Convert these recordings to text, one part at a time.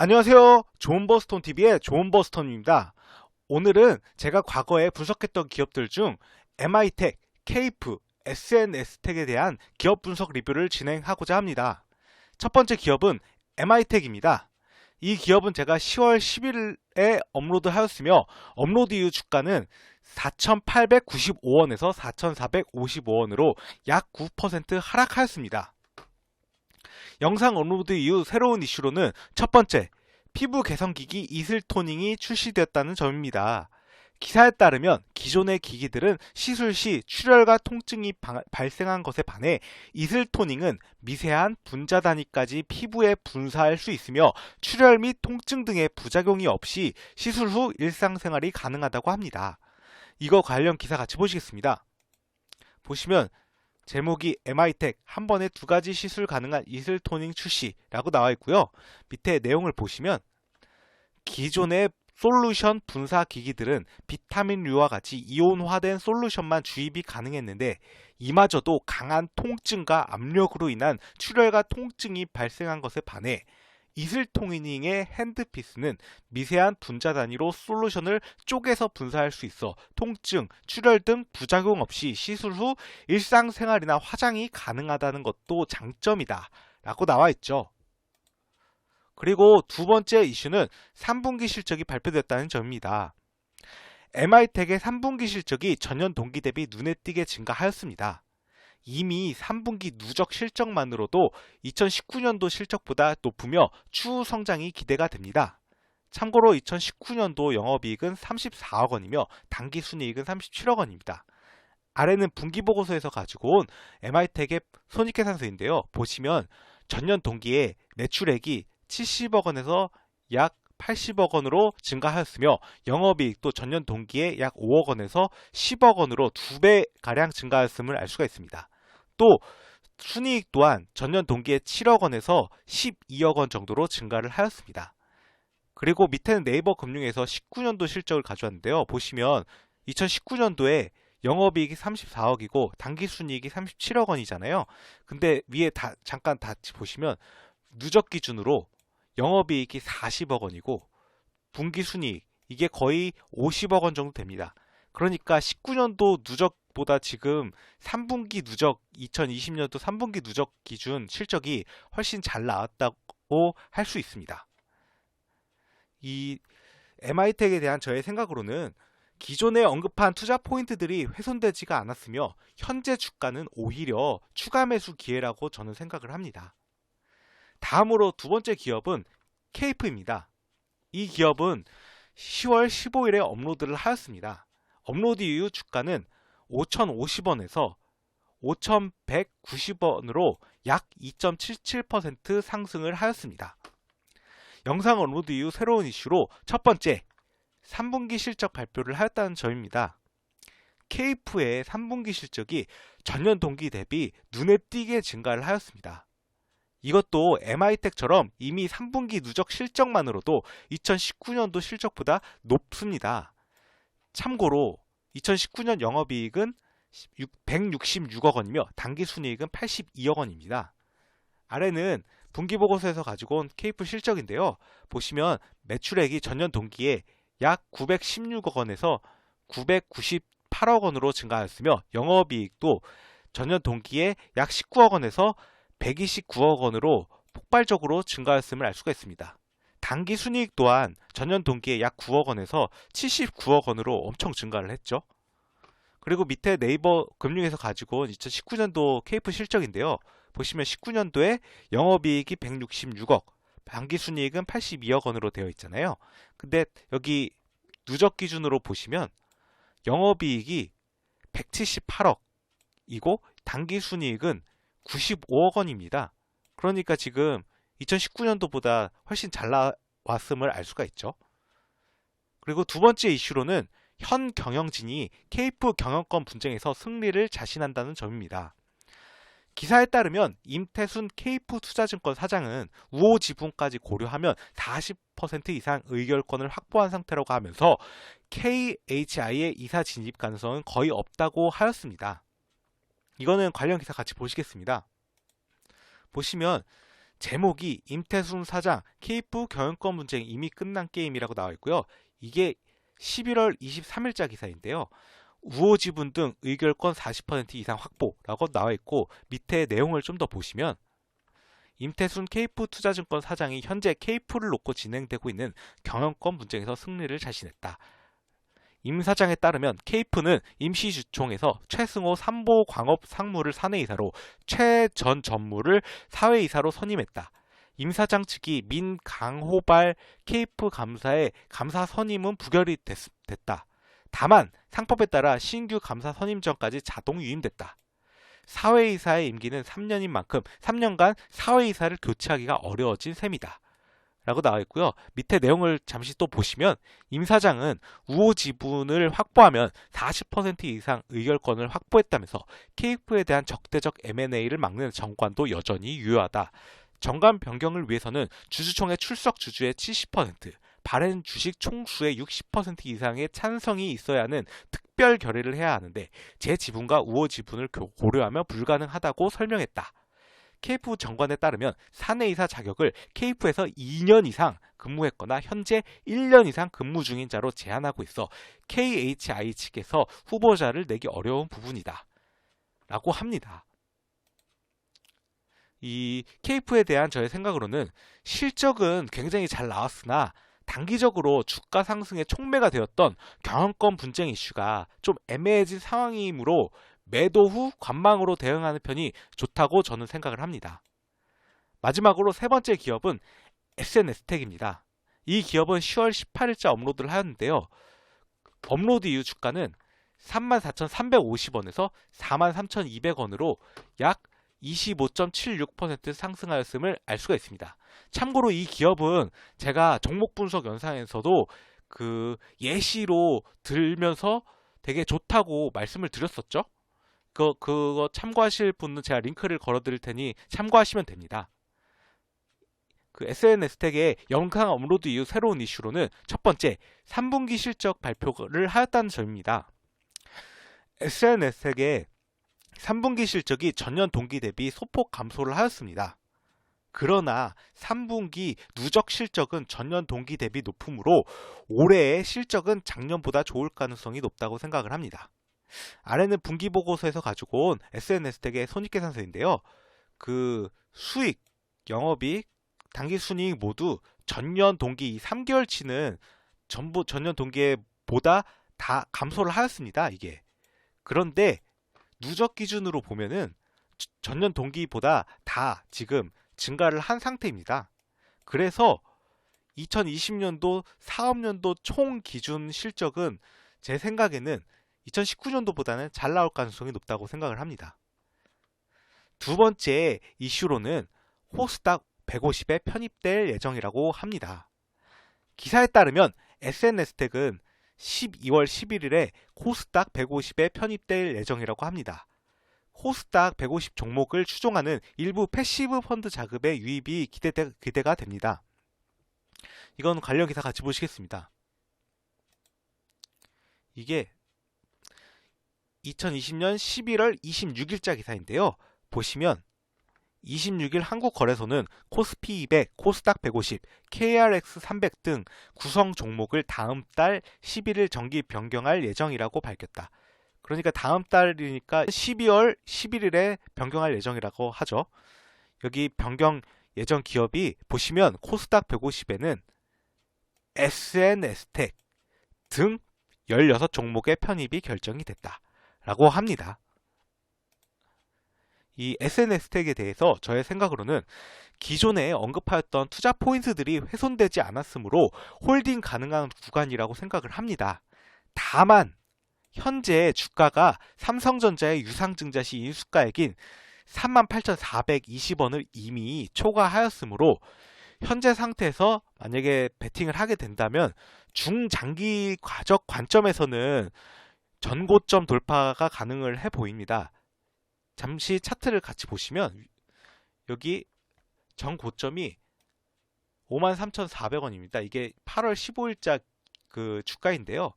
안녕하세요. 좋은버스톤TV의 좋은버스톤입니다. 오늘은 제가 과거에 분석했던 기업들 중 MI텍, 케이프, SNS텍에 대한 기업 분석 리뷰를 진행하고자 합니다. 첫 번째 기업은 MI텍입니다. 이 기업은 제가 10월 10일에 업로드하였으며 업로드 이후 주가는 4,895원에서 4,455원으로 약 9% 하락하였습니다. 영상 업로드 이후 새로운 이슈로는 첫 번째, 피부 개선기기 이슬토닝이 출시되었다는 점입니다. 기사에 따르면 기존의 기기들은 시술 시 출혈과 통증이 발생한 것에 반해 이슬토닝은 미세한 분자 단위까지 피부에 분사할 수 있으며 출혈 및 통증 등의 부작용이 없이 시술 후 일상생활이 가능하다고 합니다. 이거 관련 기사 같이 보시겠습니다. 보시면 제목이 MI텍 한 번에 2가지 시술 가능한 이슬토닝 출시라고 나와 있고요. 밑에 내용을 보시면 기존의 솔루션 분사 기기들은 비타민류와 같이 이온화된 솔루션만 주입이 가능했는데 이마저도 강한 통증과 압력으로 인한 출혈과 통증이 발생한 것에 반해 이슬토닝의 핸드피스는 미세한 분자 단위로 솔루션을 쪼개서 분사할 수 있어 통증, 출혈 등 부작용 없이 시술 후 일상생활이나 화장이 가능하다는 것도 장점이다 라고 나와 있죠. 그리고 두 번째 이슈는 3분기 실적이 발표됐다는 점입니다. MI텍의 3분기 실적이 전년 동기 대비 눈에 띄게 증가하였습니다. 이미 3분기 누적 실적만으로도 2019년도 실적보다 높으며 추후 성장이 기대가 됩니다. 참고로 2019년도 영업이익은 34억 원이며 당기순이익은 37억 원입니다. 아래는 분기보고서에서 가지고 온 MI텍의 손익계산서인데요. 보시면 전년 동기에 매출액이 70억 원에서 약 80억 원으로 증가하였으며 영업이익도 전년 동기에 약 5억 원에서 10억 원으로 2배가량 증가하였음을 알 수가 있습니다. 또 순이익 또한 전년 동기에 7억 원에서 12억 원 정도로 증가를 하였습니다. 그리고 밑에는 네이버 금융에서 19년도 실적을 가져왔는데요. 보시면 2019년도에 영업이익이 34억이고 당기순이익이 37억 원이잖아요. 근데 위에 잠깐 같이 보시면 누적 기준으로 영업이익이 40억 원이고 분기순이익 이게 거의 50억 원 정도 됩니다. 그러니까 19년도 누적보다 지금 3분기 누적 2020년도 3분기 누적 기준 실적이 훨씬 잘 나왔다고 할 수 있습니다. 이 MI텍에 대한 저의 생각으로는 기존에 언급한 투자 포인트들이 훼손되지가 않았으며 현재 주가는 오히려 추가 매수 기회라고 저는 생각을 합니다. 다음으로 두 번째 기업은 케이프입니다. 이 기업은 10월 15일에 업로드를 하였습니다. 업로드 이후 주가는 5,050원에서 5,190원으로 약 2.77% 상승을 하였습니다. 영상 업로드 이후 새로운 이슈로 첫 번째, 3분기 실적 발표를 하였다는 점입니다. 케이프의 3분기 실적이 전년 동기 대비 눈에 띄게 증가를 하였습니다. 이것도 MI텍처럼 이미 3분기 누적 실적만으로도 2019년도 실적보다 높습니다. 참고로 2019년 영업이익은 166억 원이며 당기순이익은 82억 원입니다. 아래는 분기보고서에서 가지고 온 케이프 실적인데요. 보시면 매출액이 전년 동기에 약 916억 원에서 998억 원으로 증가하였으며 영업이익도 전년 동기에 약 19억 원에서 129억 원으로 폭발적으로 증가하였음을 알 수가 있습니다. 당기순이익 또한 전년 동기에 약 9억 원에서 79억 원으로 엄청 증가를 했죠. 그리고 밑에 네이버 금융에서 가지고 온 2019년도 케이프 실적인데요. 보시면 19년도에 영업이익이 166억, 당기순이익은 82억 원으로 되어 있잖아요. 근데 여기 누적 기준으로 보시면 영업이익이 178억이고 당기순이익은 95억 원입니다. 그러니까 지금 2019년도보다 훨씬 잘 나왔음을 알 수가 있죠. 그리고 두 번째 이슈로는 현 경영진이 케이프 경영권 분쟁에서 승리를 자신한다는 점입니다. 기사에 따르면 임태순 케이프 투자증권 사장은 우호 지분까지 고려하면 40% 이상 의결권을 확보한 상태라고 하면서 KHI의 이사 진입 가능성은 거의 없다고 하였습니다. 이거는 관련 기사 같이 보시겠습니다. 보시면 제목이 임태순 사장 케이프 경영권 분쟁 이미 끝난 게임이라고 나와 있고요. 이게 11월 23일자 기사인데요. 우호 지분 등 의결권 40% 이상 확보라고 나와 있고 밑에 내용을 좀 더 보시면 임태순 케이프 투자증권 사장이 현재 케이프를 놓고 진행되고 있는 경영권 분쟁에서 승리를 자신했다. 임 사장에 따르면 케이프는 임시주총에서 최승호 삼보광업 상무를 사내이사로 최 전 전무를 사회이사로 선임했다. 임 사장 측이 민강호발 케이프 감사의 감사 선임은 부결이 됐다. 다만 상법에 따라 신규 감사 선임전까지 자동 유임됐다. 사회이사의 임기는 3년인 만큼 3년간 사회이사를 교체하기가 어려워진 셈이다. 라고 나와 있고요. 밑에 내용을 잠시 또 보시면 임 사장은 우호 지분을 확보하면 40% 이상 의결권을 확보했다면서 케이프에 대한 적대적 M&A를 막는 정관도 여전히 유효하다. 정관 변경을 위해서는 주주총회 출석 주주의 70%, 발행 주식 총수의 60% 이상의 찬성이 있어야 하는 특별 결의를 해야 하는데 재지분과 우호 지분을 고려하며 불가능하다고 설명했다. 케이프 정관에 따르면 사내이사 자격을 케이프에서 2년 이상 근무했거나 현재 1년 이상 근무 중인 자로 제한하고 있어 KHI 측에서 후보자를 내기 어려운 부분이다. 라고 합니다. 이 케이프에 대한 저의 생각으로는 실적은 굉장히 잘 나왔으나 단기적으로 주가 상승에 촉매가 되었던 경영권 분쟁 이슈가 좀 애매해진 상황이므로 매도 후 관망으로 대응하는 편이 좋다고 저는 생각을 합니다. 마지막으로 세 번째 기업은 SNS텍입니다. 이 기업은 10월 18일자 업로드를 하였는데요. 업로드 이후 주가는 34,350원에서 43,200원으로 약 25.76% 상승하였음을 알 수가 있습니다. 참고로 이 기업은 제가 종목 분석 영상에서도 예시로 들면서 되게 좋다고 말씀을 드렸었죠. 그거 참고하실 분은 제가 링크를 걸어 드릴 테니 참고하시면 됩니다. SNS텍의 영상 업로드 이후 새로운 이슈로는 첫 번째, 3분기 실적 발표를 하였다는 점입니다. SNS텍의 3분기 실적이 전년 동기 대비 소폭 감소를 하였습니다. 그러나 3분기 누적 실적은 전년 동기 대비 높으므로 올해의 실적은 작년보다 좋을 가능성이 높다고 생각을 합니다. 아래는 분기 보고서에서 가지고 온 SNS텍의 손익계산서인데요. 수익, 영업이익, 당기순이익 모두 전년 동기 이 3개월치는 전부 전년 동기에 보다 다 감소를 하였습니다. 이게. 그런데 누적 기준으로 보면은 전년 동기보다 다 지금 증가를 한 상태입니다. 그래서 2020년도 사업년도 총 기준 실적은 제 생각에는 2019년도보다는 잘 나올 가능성이 높다고 생각을 합니다. 두 번째 이슈로는 코스닥 150에 편입될 예정이라고 합니다. 기사에 따르면 SNS텍은 12월 11일에 코스닥 150에 편입될 예정이라고 합니다. 코스닥 150 종목을 추종하는 일부 패시브 펀드 자금의 유입이 기대가 됩니다. 이건 관련 기사 같이 보시겠습니다. 이게 2020년 11월 26일자 기사인데요. 보시면 26일 한국거래소는 코스피 200, 코스닥 150, KRX 300 등 구성 종목을 다음 달 11일 정기 변경할 예정이라고 밝혔다. 그러니까 다음 달이니까 12월 11일에 변경할 예정이라고 하죠. 여기 변경 예정 기업이 보시면 코스닥 150에는 SNS텍 등 16종목의 편입이 결정이 됐다라고 합니다. 이 SNS텍에 대해서 저의 생각으로는 기존에 언급하였던 투자 포인트들이 훼손되지 않았으므로 홀딩 가능한 구간이라고 생각을 합니다. 다만 현재 주가가 삼성전자의 유상증자 시 인수가액인 38,420원을 이미 초과하였으므로 현재 상태에서 만약에 베팅을 하게 된다면 중장기 과적 관점에서는 전고점 돌파가 가능을 해 보입니다. 잠시 차트를 같이 보시면 여기 전 고점이 53,400원입니다. 이게 8월 15일자 주가인데요.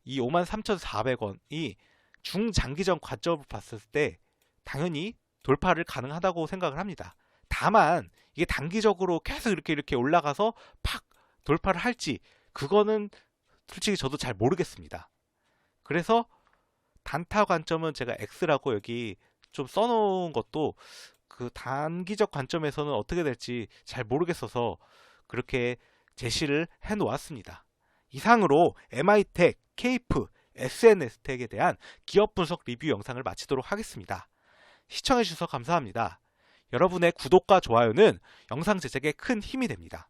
이 53,400원이 중장기적 관점을 봤을 때 당연히 돌파를 가능하다고 생각을 합니다. 다만 이게 단기적으로 계속 이렇게 올라가서 팍 돌파를 할지 그거는 솔직히 저도 잘 모르겠습니다. 그래서 단타 관점은 제가 X라고 여기 좀 써놓은 것도 그 단기적 관점에서는 어떻게 될지 잘 모르겠어서 그렇게 제시를 해 놓았습니다. 이상으로 MI텍, 케이프, SNS텍에 대한 기업 분석 리뷰 영상을 마치도록 하겠습니다. 시청해주셔서 감사합니다. 여러분의 구독과 좋아요는 영상 제작에 큰 힘이 됩니다.